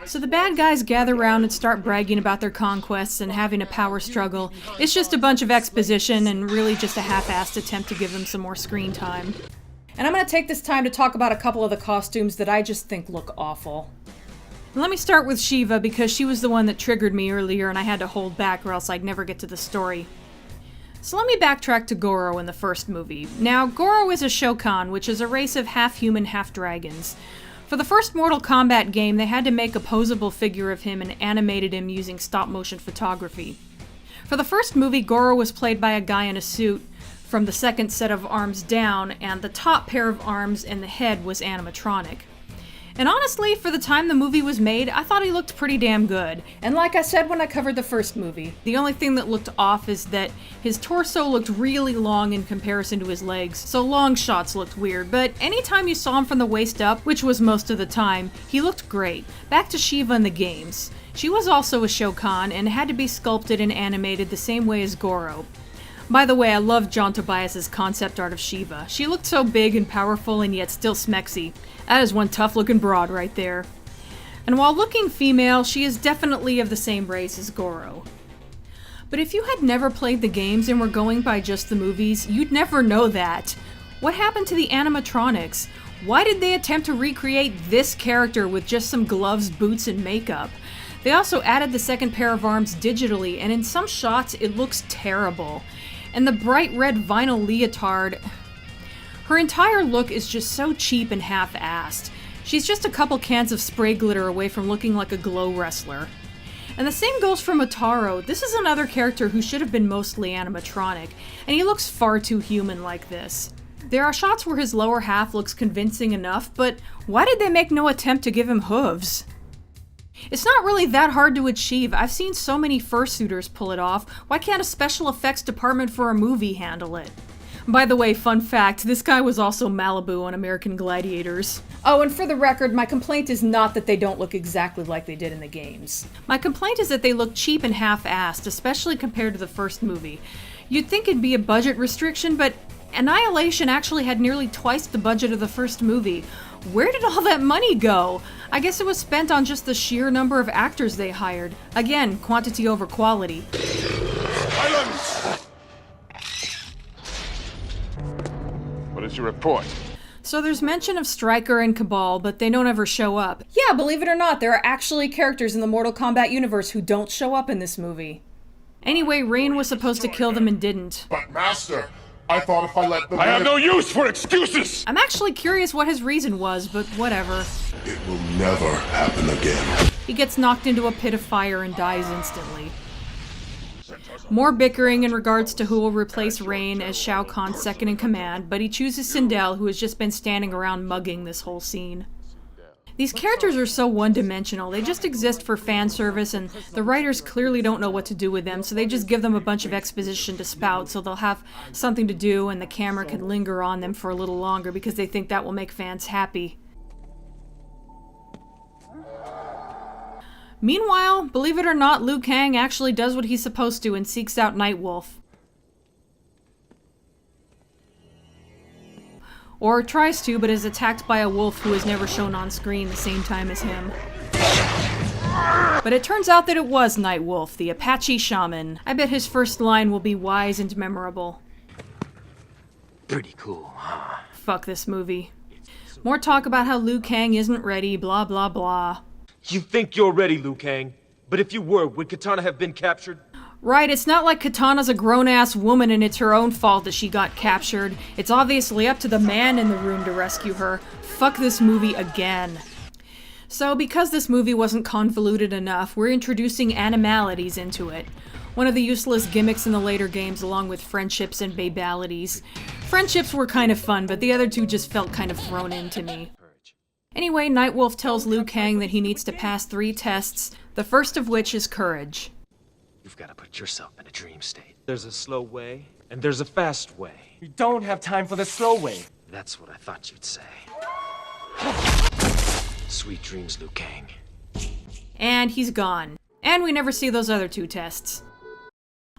So the bad guys gather around and start bragging about their conquests and having a power struggle. It's just a bunch of exposition and really just a half-assed attempt to give them some more screen time. And I'm going to take this time to talk about a couple of the costumes that I just think look awful. Let me start with Shiva because she was the one that triggered me earlier and I had to hold back or else I'd never get to the story. So let me backtrack to Goro in the first movie. Now, Goro is a Shao Kahn, which is a race of half-human, half-dragons. For the first Mortal Kombat game, they had to make a posable figure of him and animated him using stop-motion photography. For the first movie, Goro was played by a guy in a suit from the second set of arms down, and the top pair of arms and the head was animatronic. And honestly, for the time the movie was made, I thought he looked pretty damn good. And like I said when I covered the first movie, the only thing that looked off is that his torso looked really long in comparison to his legs, so long shots looked weird, but anytime you saw him from the waist up, which was most of the time, he looked great. Back to Shiva in the games. She was also a Shao Kahn and had to be sculpted and animated the same way as Goro. By the way, I love John Tobias's concept art of Shiva. She looked so big and powerful and yet still smexy. That is one tough-looking broad right there. And while looking female, she is definitely of the same race as Goro. But if you had never played the games and were going by just the movies, you'd never know that. What happened to the animatronics? Why did they attempt to recreate this character with just some gloves, boots, and makeup? They also added the second pair of arms digitally, and in some shots it looks terrible. And the bright red vinyl leotard, her entire look is just so cheap and half-assed. She's just a couple cans of spray glitter away from looking like a glow wrestler. And the same goes for Motaro. This is another character who should have been mostly animatronic, and he looks far too human like this. There are shots where his lower half looks convincing enough, but why did they make no attempt to give him hooves? It's not really that hard to achieve. I've seen so many fursuiters pull it off. Why can't a special effects department for a movie handle it? By the way, fun fact, this guy was also Malibu on American Gladiators. Oh, and for the record, my complaint is not that they don't look exactly like they did in the games. My complaint is that they look cheap and half-assed, especially compared to the first movie. You'd think it'd be a budget restriction, but Annihilation actually had nearly twice the budget of the first movie. Where did all that money go? I guess it was spent on just the sheer number of actors they hired. Again, quantity over quality. Silence! What is your report? So there's mention of Stryker and Cabal, but they don't ever show up. Yeah, believe it or not, there are actually characters in the Mortal Kombat universe who don't show up in this movie. Anyway, Rain was supposed to kill them and didn't. But Master, I thought if I let them I have no use for excuses! I'm actually curious what his reason was, but whatever. It will never happen again. He gets knocked into a pit of fire and dies instantly. More bickering in regards to who will replace Rain as Shao Kahn's second in command, but he chooses Sindel, who has just been standing around mugging this whole scene. These characters are so one-dimensional, they just exist for fan service, and the writers clearly don't know what to do with them, so they just give them a bunch of exposition to spout so they'll have something to do and the camera can linger on them for a little longer because they think that will make fans happy. Meanwhile, believe it or not, Liu Kang actually does what he's supposed to and seeks out Nightwolf. Or tries to, but is attacked by a wolf who is never shown on screen the same time as him. But it turns out that it was Nightwolf, the Apache shaman. I bet his first line will be wise and memorable. Pretty cool, huh? Fuck this movie. More talk about how Liu Kang isn't ready, blah blah blah. You think you're ready, Liu Kang? But if you were, would Katana have been captured? Right, it's not like Katana's a grown-ass woman and it's her own fault that she got captured. It's obviously up to the man in the room to rescue her. Fuck this movie again. So, because this movie wasn't convoluted enough, we're introducing animalities into it. One of the useless gimmicks in the later games along with friendships and babalities. Friendships were kind of fun, but the other two just felt kind of thrown in to me. Anyway, Nightwolf tells Liu Kang that he needs to pass 3 tests, the first of which is courage. You've got to put yourself in a dream state. There's a slow way, and there's a fast way. We don't have time for the slow way. That's what I thought you'd say. Sweet dreams, Liu Kang. And he's gone. And we never see those other 2 tests.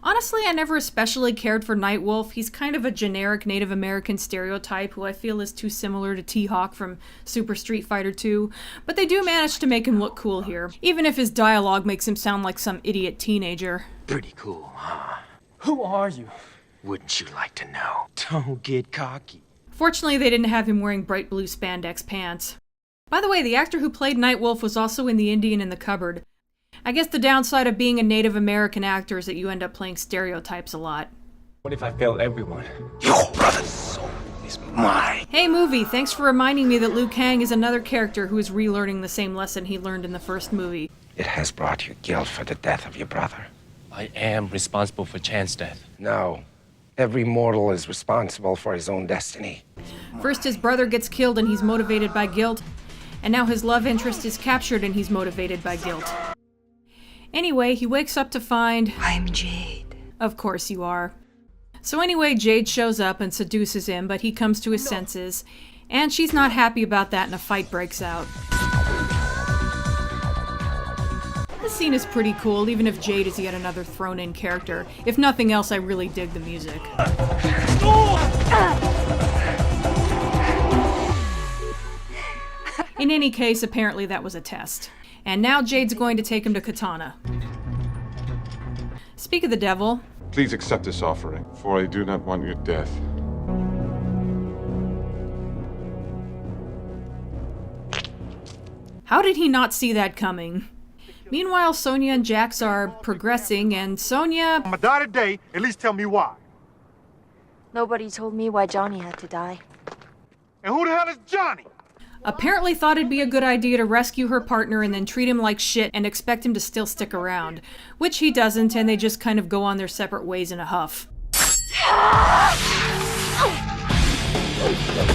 Honestly, I never especially cared for Nightwolf. He's kind of a generic Native American stereotype who I feel is too similar to T-Hawk from Super Street Fighter 2, but they do manage to make him look cool here, even if his dialogue makes him sound like some idiot teenager. Pretty cool, huh? Who are you? Wouldn't you like to know? Don't get cocky. Fortunately, they didn't have him wearing bright blue spandex pants. By the way, the actor who played Nightwolf was also in The Indian in the Cupboard. I guess the downside of being a Native American actor is that you end up playing stereotypes a lot. What if I failed everyone? Your brother's soul is mine. Hey movie, thanks for reminding me that Liu Kang is another character who is relearning the same lesson he learned in the first movie. It has brought you guilt for the death of your brother. I am responsible for Chan's death. No. Every mortal is responsible for his own destiny. First his brother gets killed and he's motivated by guilt, and now his love interest is captured and he's motivated by guilt. Anyway, he wakes up to find... I'm Jade. Of course you are. So anyway, Jade shows up and seduces him, but he comes to his senses, and she's not happy about that and a fight breaks out. This scene is pretty cool, even if Jade is yet another thrown-in character. If nothing else, I really dig the music. In any case, apparently that was a test. And now Jade's going to take him to Katana. Speak of the devil. Please accept this offering, for I do not want your death. How did he not see that coming? Meanwhile, Sonya and Jax are progressing, and Sonya... I'm gonna die today, at least tell me why. Nobody told me why Johnny had to die. And who the hell is Johnny? apparently thought it'd be a good idea to rescue her partner and then treat him like shit and expect him to still stick around. Which he doesn't, and they just kind of go on their separate ways in a huff.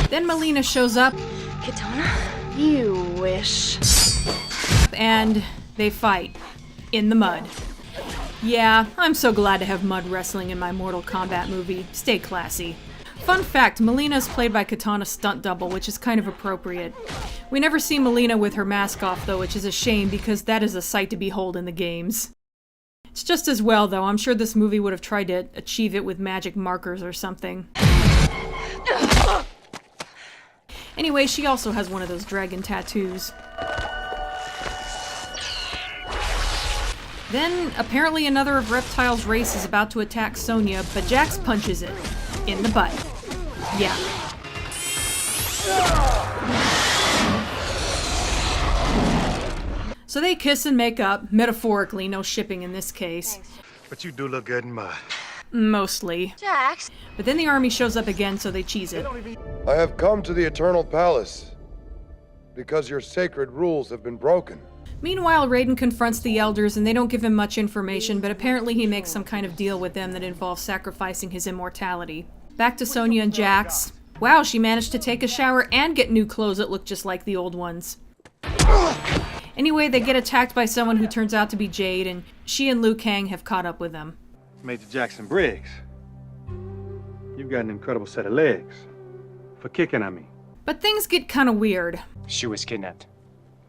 Then Melina shows up. Katana? You wish. And they fight. In the mud. Yeah, I'm so glad to have mud wrestling in my Mortal Kombat movie. Stay classy. Fun fact, Melina is played by Katana's stunt double, which is kind of appropriate. We never see Melina with her mask off though, which is a shame because that is a sight to behold in the games. It's just as well though, I'm sure this movie would have tried to achieve it with magic markers or something. Anyway, she also has one of those dragon tattoos. Then, apparently another of Reptile's race is about to attack Sonya, but Jax punches it. In the butt. Yeah. So they kiss and make up, metaphorically, no shipping in this case. But you do look good in mud. Mostly. Jax. But then the army shows up again, so they cheese it. I have come to the Eternal Palace because your sacred rules have been broken. Meanwhile, Raiden confronts the elders and they don't give him much information, but apparently he makes some kind of deal with them that involves sacrificing his immortality. Back to Sonya and Jax. Wow, she managed to take a shower and get new clothes that look just like the old ones. Anyway, they get attacked by someone who turns out to be Jade, and she and Liu Kang have caught up with them. Major Jackson Briggs. You've got an incredible set of legs. For kicking at me. But things get kind of weird. She was kidnapped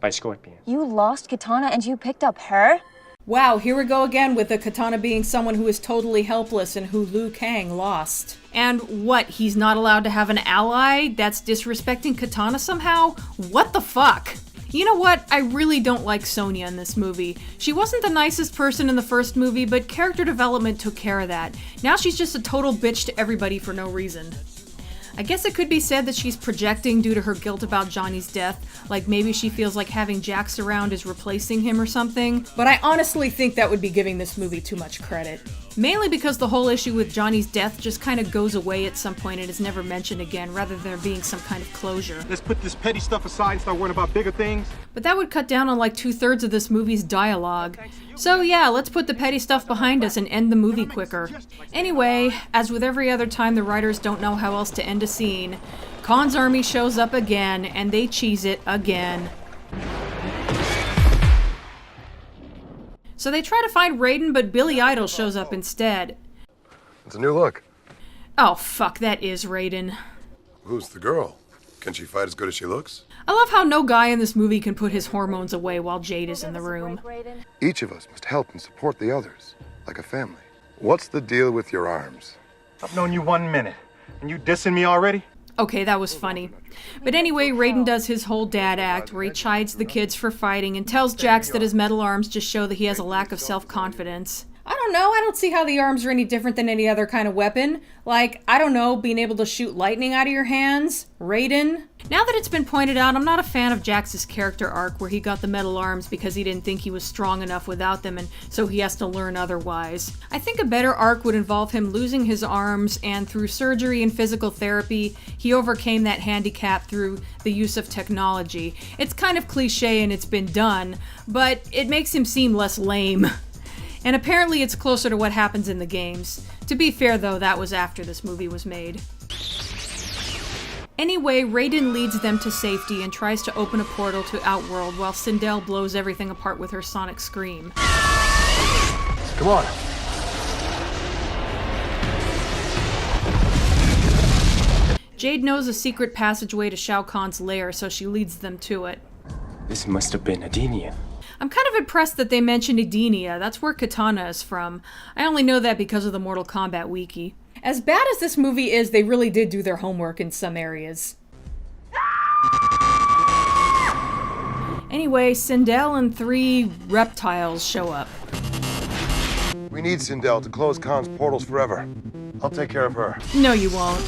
by Scorpion. You lost Katana and you picked up her? Wow, here we go again with the Katana being someone who is totally helpless and who Liu Kang lost. And what, he's not allowed to have an ally that's disrespecting Katana somehow? What the fuck? You know what? I really don't like Sonya in this movie. She wasn't the nicest person in the first movie, but character development took care of that. Now she's just a total bitch to everybody for no reason. I guess it could be said that she's projecting due to her guilt about Johnny's death, like maybe she feels like having Jax around is replacing him or something, but I honestly think that would be giving this movie too much credit. Mainly because the whole issue with Johnny's death just kind of goes away at some point and is never mentioned again, rather than there being some kind of closure. Let's put this petty stuff aside and start worrying about bigger things. But that would cut down on like 2/3 of this movie's dialogue. So yeah, let's put the petty stuff behind us and end the movie quicker. Anyway, as with every other time the writers don't know how else to end a scene, Khan's army shows up again, and they cheese it again. So they try to find Raiden, but Billy Idol shows up instead. It's a new look. Oh fuck, that is Raiden. Who's the girl? Can she fight as good as she looks? I love how no guy in this movie can put his hormones away while Jade is in the room. Each of us must help and support the others, like a family. What's the deal with your arms? I've known you 1 minute, and you dissing me already? Okay, that was funny. But anyway, Raiden does his whole dad act where he chides the kids for fighting and tells Jax that his metal arms just show that he has a lack of self-confidence. I don't know, I don't see how the arms are any different than any other kind of weapon. Like, I don't know, being able to shoot lightning out of your hands? Raiden? Now that it's been pointed out, I'm not a fan of Jax's character arc where he got the metal arms because he didn't think he was strong enough without them and so he has to learn otherwise. I think a better arc would involve him losing his arms and through surgery and physical therapy, he overcame that handicap through the use of technology. It's kind of cliche and it's been done, but it makes him seem less lame. And apparently it's closer to what happens in the games. To be fair though, that was after this movie was made. Anyway, Raiden leads them to safety and tries to open a portal to Outworld while Sindel blows everything apart with her sonic scream. Come on. Jade knows a secret passageway to Shao Kahn's lair, so she leads them to it. This must have been Adenia. I'm kind of impressed that they mentioned Dena. That's where Katana is from. I only know that because of the Mortal Kombat wiki. As bad as this movie is, they really did do their homework in some areas. Anyway, Sindel and 3 reptiles show up. We need Sindel to close Khan's portals forever. I'll take care of her. No, you won't.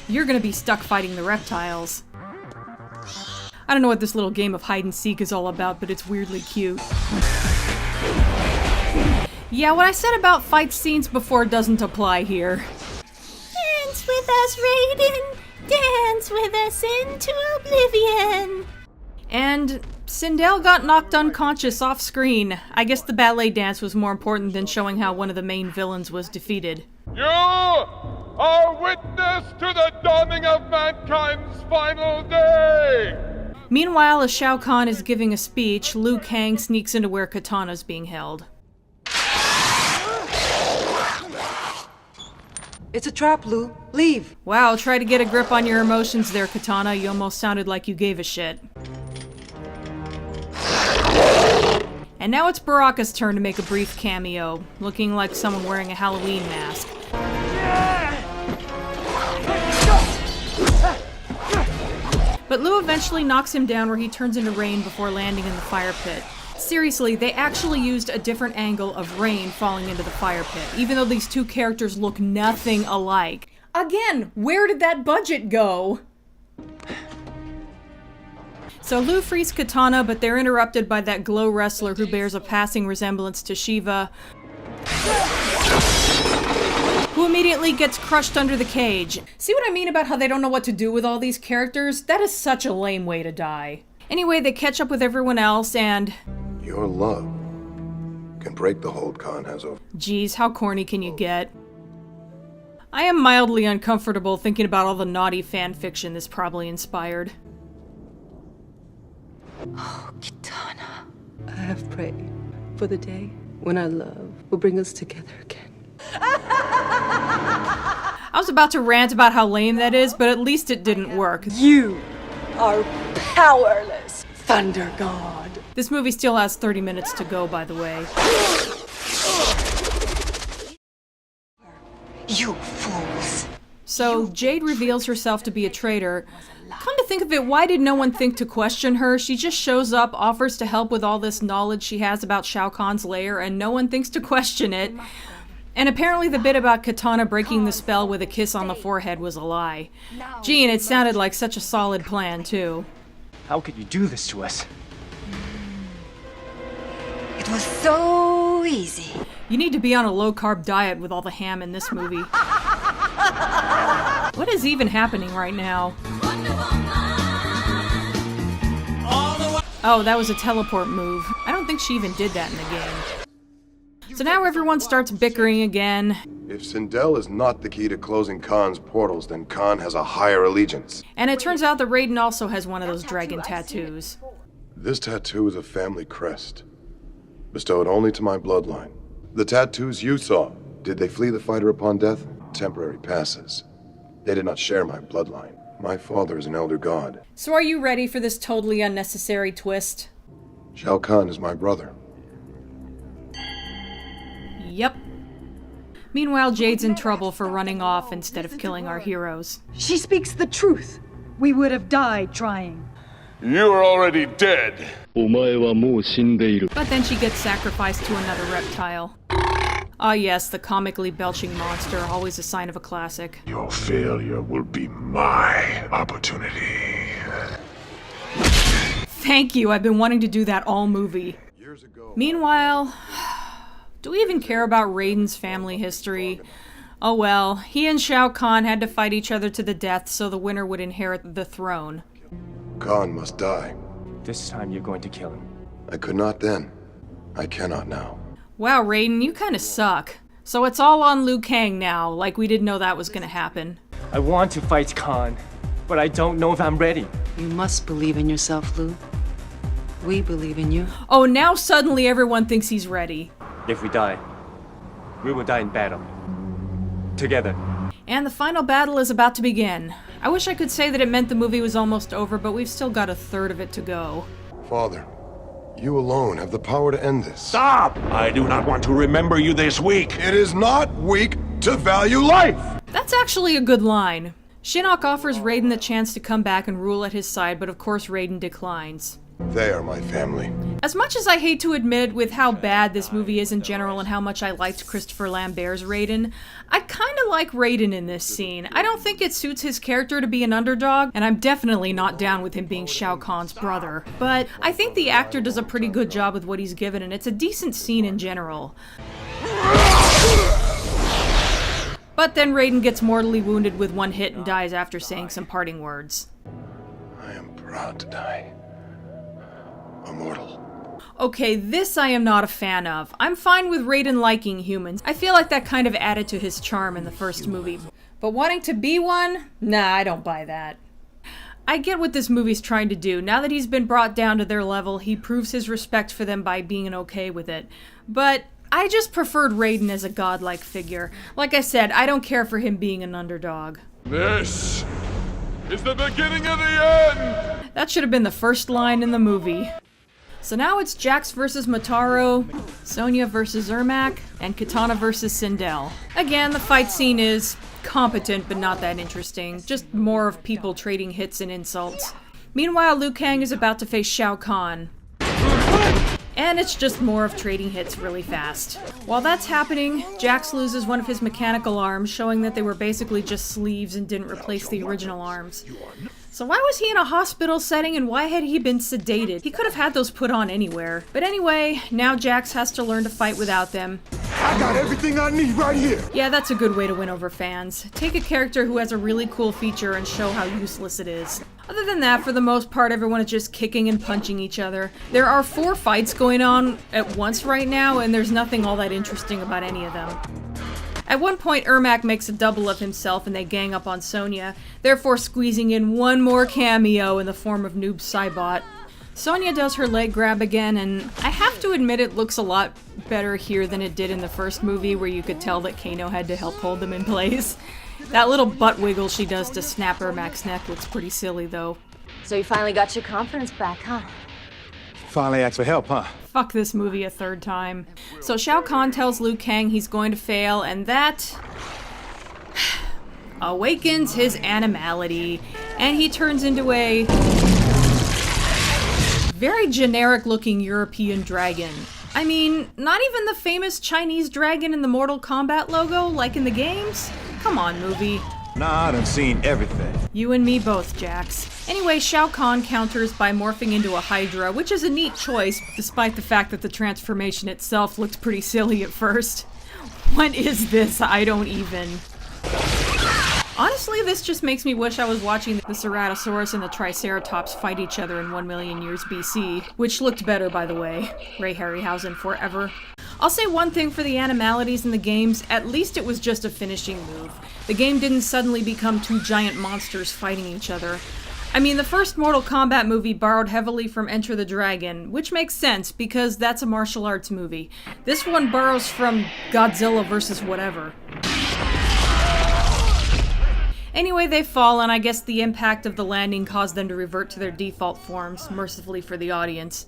You're gonna be stuck fighting the reptiles. I don't know what this little game of hide and seek is all about, but it's weirdly cute. Yeah, what I said about fight scenes before doesn't apply here. Dance with us, Raiden! Dance with us into oblivion! And Sindel got knocked unconscious off screen. I guess the ballet dance was more important than showing how one of the main villains was defeated. You are witness to the dawning of mankind's final day! Meanwhile, as Shao Kahn is giving a speech, Liu Kang sneaks into where Katana's being held. It's a trap, Liu. Leave. Wow, try to get a grip on your emotions there, Katana. You almost sounded like you gave a shit. And now it's Baraka's turn to make a brief cameo, looking like someone wearing a Halloween mask. But Liu eventually knocks him down where he turns into Rain before landing in the fire pit. Seriously, they actually used a different angle of Rain falling into the fire pit, even though these two characters look nothing alike. Again, where did that budget go? So Liu frees Katana, but they're interrupted by that glow wrestler who bears a passing resemblance to Shiva, who immediately gets crushed under the cage. See what I mean about how they don't know what to do with all these characters? That is such a lame way to die. Anyway, they catch up with everyone else and... Your love can break the hold Khan has over. Geez, how corny can you get? I am mildly uncomfortable thinking about all the naughty fan fiction this probably inspired. Oh, Kitana. I have prayed for the day when our love will bring us together again. I was about to rant about how lame that is, but at least it didn't work. You are powerless, Thunder God. This movie still has 30 minutes to go, by the way. You fools. So, Jade reveals herself to be a traitor. Come to think of it, why did no one think to question her? She just shows up, offers to help with all this knowledge she has about Shao Kahn's lair, and no one thinks to question it. And apparently the bit about Katana breaking the spell with a kiss on the forehead was a lie. Gee, and it sounded like such a solid plan, too. How could you do this to us? It was so easy. You need to be on a low-carb diet with all the ham in this movie. What is even happening right now? Oh, that was a teleport move. I don't think she even did that in the game. So now everyone starts bickering again. If Sindel is not the key to closing Khan's portals, then Khan has a higher allegiance. And it turns out that Raiden also has one of those dragon tattoos. This tattoo is a family crest, bestowed only to my bloodline. The tattoos you saw, did they flee the fighter upon death? Temporary passes. They did not share my bloodline. My father is an elder god. So are you ready for this totally unnecessary twist? Shao Kahn is my brother. Yep. Meanwhile, Jade's in trouble for running off instead of killing our heroes. She speaks the truth. We would have died trying. You're already dead. But then she gets sacrificed to another reptile. Ah yes, the comically belching monster, always a sign of a classic. Your failure will be my opportunity. Thank you, I've been wanting to do that all movie. Meanwhile, do we even care about Raiden's family history? Oh well, he and Shao Kahn had to fight each other to the death so the winner would inherit the throne. Khan must die. This time you're going to kill him. I could not then. I cannot now. Wow, Raiden, you kinda suck. So it's all on Liu Kang now, like we didn't know that was gonna happen. I want to fight Khan, but I don't know if I'm ready. You must believe in yourself, Liu. We believe in you. Oh, now suddenly everyone thinks he's ready. If we die, we will die in battle. Together. And the final battle is about to begin. I wish I could say that it meant the movie was almost over, but we've still got a third of it to go. Father, you alone have the power to end this. Stop! I do not want to remember you this week. It is not weak to value life! That's actually a good line. Shinnok offers Raiden the chance to come back and rule at his side, but of course Raiden declines. They are my family. As much as I hate to admit with how bad this movie is in general and how much I liked Christopher Lambert's Raiden, I kinda like Raiden in this scene. I don't think it suits his character to be an underdog, and I'm definitely not down with him being Shao Kahn's brother. But I think the actor does a pretty good job with what he's given, and it's a decent scene in general. But then Raiden gets mortally wounded with one hit and dies after saying some parting words. I am proud to die. Immortal. Okay, this I am not a fan of. I'm fine with Raiden liking humans. I feel like that kind of added to his charm in the first movie. But wanting to be one? Nah, I don't buy that. I get what this movie's trying to do. Now that he's been brought down to their level, he proves his respect for them by being okay with it. But I just preferred Raiden as a godlike figure. Like I said, I don't care for him being an underdog. This is the beginning of the end! That should have been the first line in the movie. So now it's Jax versus Motaro, Sonya versus Ermac, and Kitana versus Sindel. Again, the fight scene is competent but not that interesting, just more of people trading hits and insults. Meanwhile, Liu Kang is about to face Shao Kahn. And it's just more of trading hits really fast. While that's happening, Jax loses one of his mechanical arms, showing that they were basically just sleeves and didn't replace the original arms. So why was he in a hospital setting and why had he been sedated? He could have had those put on anywhere. But anyway, now Jax has to learn to fight without them. I got everything I need right here! Yeah, that's a good way to win over fans. Take a character who has a really cool feature and show how useless it is. Other than that, for the most part, everyone is just kicking and punching each other. There are 4 fights going on at once right now, and there's nothing all that interesting about any of them. At one point, Ermac makes a double of himself and they gang up on Sonya, therefore squeezing in one more cameo in the form of Noob Saibot. Sonya does her leg grab again, and I have to admit it looks a lot better here than it did in the first movie, where you could tell that Kano had to help hold them in place. That little butt wiggle she does to snap Ermac's neck looks pretty silly, though. So you finally got your confidence back, huh? Finally asked for help, huh? Fuck this movie a third time. So Shao Kahn tells Liu Kang he's going to fail, and that awakens his animality, and he turns into a very generic-looking European dragon. I mean, not even the famous Chinese dragon in the Mortal Kombat logo, like in the games? Come on, movie. Nah, I done seen everything. You and me both, Jax. Anyway, Shao Kahn counters by morphing into a Hydra, which is a neat choice, despite the fact that the transformation itself looked pretty silly at first. What is this? I don't even. Honestly, this just makes me wish I was watching the Ceratosaurus and the Triceratops fight each other in 1 million years BC, which looked better, by the way. Ray Harryhausen forever. I'll say one thing for the animalities in the games, at least it was just a finishing move. The game didn't suddenly become 2 giant monsters fighting each other. I mean, the first Mortal Kombat movie borrowed heavily from Enter the Dragon, which makes sense because that's a martial arts movie. This one borrows from Godzilla vs. whatever. Anyway, they fall, and I guess the impact of the landing caused them to revert to their default forms, mercifully for the audience.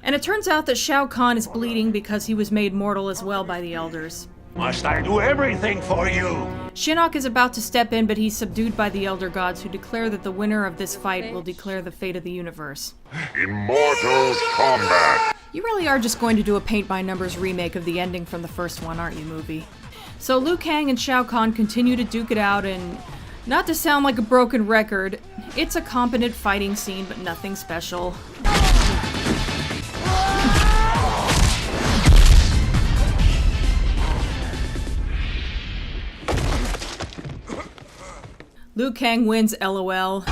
And it turns out that Shao Kahn is bleeding because he was made mortal as well by the elders. Must I do everything for you? Shinnok is about to step in, but he's subdued by the Elder Gods, who declare that the winner of this fight will declare the fate of the universe. In Mortal Kombat. You really are just going to do a paint-by-numbers remake of the ending from the first one, aren't you, movie? So Liu Kang and Shao Kahn continue to duke it out, and not to sound like a broken record, it's a competent fighting scene, but nothing special. Liu Kang wins, LOL.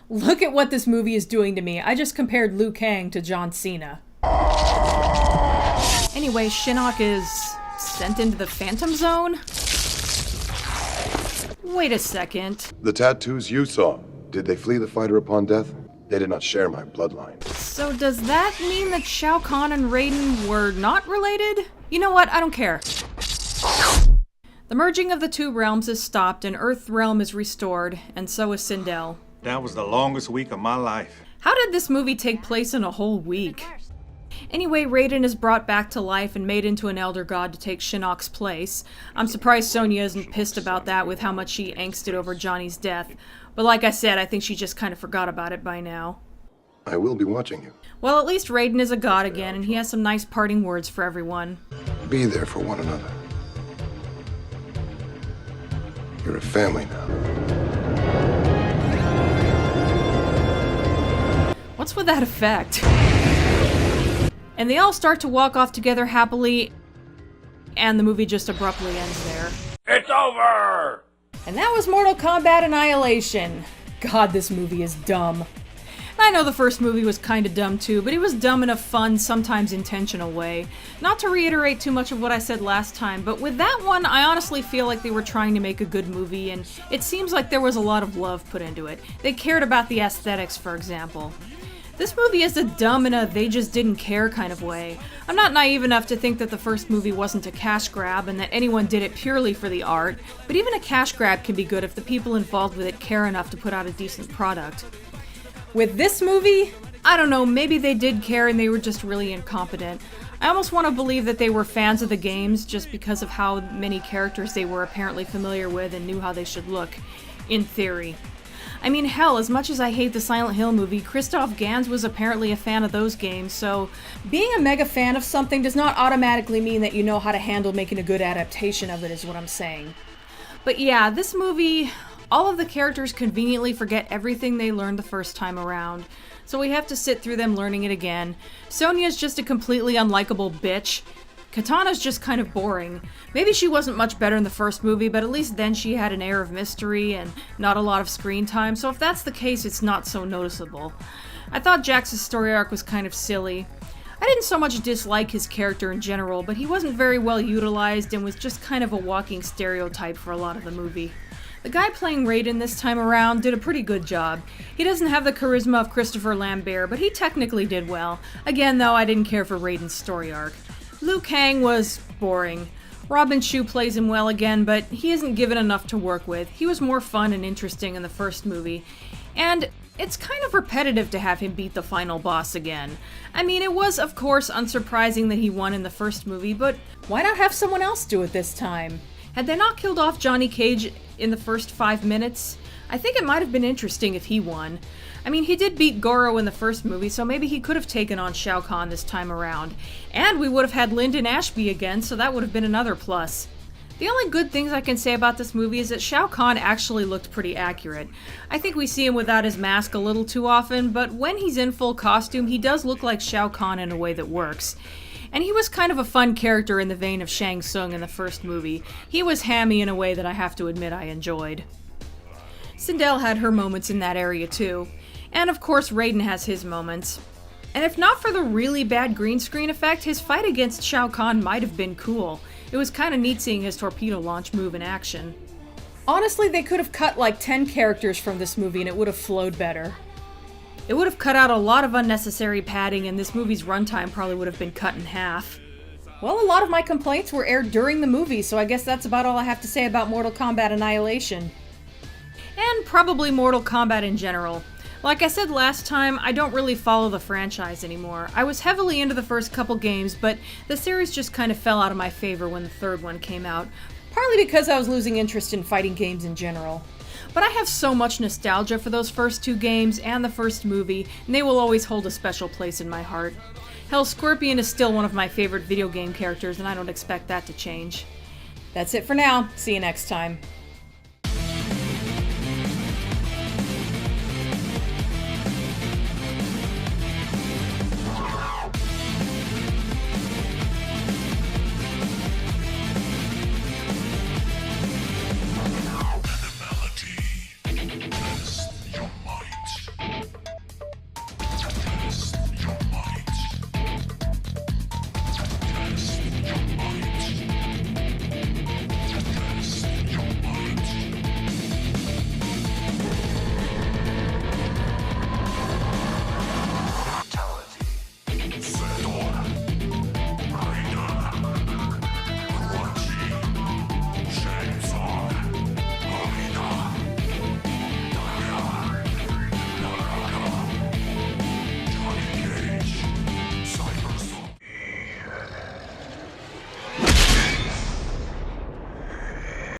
Look at what this movie is doing to me. I just compared Liu Kang to John Cena. Anyway, Shinnok is sent into the Phantom Zone? Wait a second. The tattoos you saw, did they flee the fighter upon death? They did not share my bloodline. So does that mean that Shao Kahn and Raiden were not related? You know what? I don't care. The merging of the two realms is stopped, and Earth Realm is restored, and so is Sindel. That was the longest week of my life. How did this movie take place in a whole week? Anyway, Raiden is brought back to life and made into an Elder God to take Shinnok's place. I'm surprised Sonya isn't pissed about that with how much she angsted over Johnny's death. But like I said, I think she just kind of forgot about it by now. I will be watching you. Well, at least Raiden is a god again, and he has some nice parting words for everyone. Be there for one another. You're a family now. What's with that effect? And they all start to walk off together happily, and the movie just abruptly ends there. It's over! And that was Mortal Kombat Annihilation. God, this movie is dumb. I know the first movie was kinda dumb too, but it was dumb in a fun, sometimes intentional way. Not to reiterate too much of what I said last time, but with that one, I honestly feel like they were trying to make a good movie, and it seems like there was a lot of love put into it. They cared about the aesthetics, for example. This movie is a dumb in a they just didn't care kind of way. I'm not naive enough to think that the first movie wasn't a cash grab and that anyone did it purely for the art, but even a cash grab can be good if the people involved with it care enough to put out a decent product. With this movie, I don't know, maybe they did care and they were just really incompetent. I almost want to believe that they were fans of the games just because of how many characters they were apparently familiar with and knew how they should look, in theory. I mean, hell, as much as I hate the Silent Hill movie, Christoph Gans was apparently a fan of those games, so being a mega fan of something does not automatically mean that you know how to handle making a good adaptation of it, is what I'm saying. But yeah, this movie, all of the characters conveniently forget everything they learned the first time around, so we have to sit through them learning it again. Sonya's just a completely unlikable bitch. Katana's just kind of boring. Maybe she wasn't much better in the first movie, but at least then she had an air of mystery and not a lot of screen time, so if that's the case, it's not so noticeable. I thought Jax's story arc was kind of silly. I didn't so much dislike his character in general, but he wasn't very well utilized and was just kind of a walking stereotype for a lot of the movie. The guy playing Raiden this time around did a pretty good job. He doesn't have the charisma of Christopher Lambert, but he technically did well. Again, though, I didn't care for Raiden's story arc. Liu Kang was boring. Robin Shou plays him well again, but he isn't given enough to work with. He was more fun and interesting in the first movie. And it's kind of repetitive to have him beat the final boss again. I mean, it was, of course, unsurprising that he won in the first movie, but why not have someone else do it this time? Had they not killed off Johnny Cage in the first 5 minutes? I think it might have been interesting if he won. I mean, he did beat Goro in the first movie, so maybe he could have taken on Shao Kahn this time around. And we would have had Lyndon Ashby again, so that would have been another plus. The only good things I can say about this movie is that Shao Kahn actually looked pretty accurate. I think we see him without his mask a little too often, but when he's in full costume, he does look like Shao Kahn in a way that works. And he was kind of a fun character in the vein of Shang Tsung in the first movie. He was hammy in a way that I have to admit I enjoyed. Sindel had her moments in that area too. And of course, Raiden has his moments. And if not for the really bad green screen effect, his fight against Shao Kahn might have been cool. It was kind of neat seeing his torpedo launch move in action. Honestly, they could have cut like 10 characters from this movie and it would have flowed better. It would have cut out a lot of unnecessary padding, and this movie's runtime probably would have been cut in half. Well, a lot of my complaints were aired during the movie, so I guess that's about all I have to say about Mortal Kombat Annihilation. And probably Mortal Kombat in general. Like I said last time, I don't really follow the franchise anymore. I was heavily into the first couple games, but the series just kind of fell out of my favor when the third one came out, partly because I was losing interest in fighting games in general. But I have so much nostalgia for those first two games and the first movie, and they will always hold a special place in my heart. Hell, Scorpion is still one of my favorite video game characters, and I don't expect that to change. That's it for now. See you next time.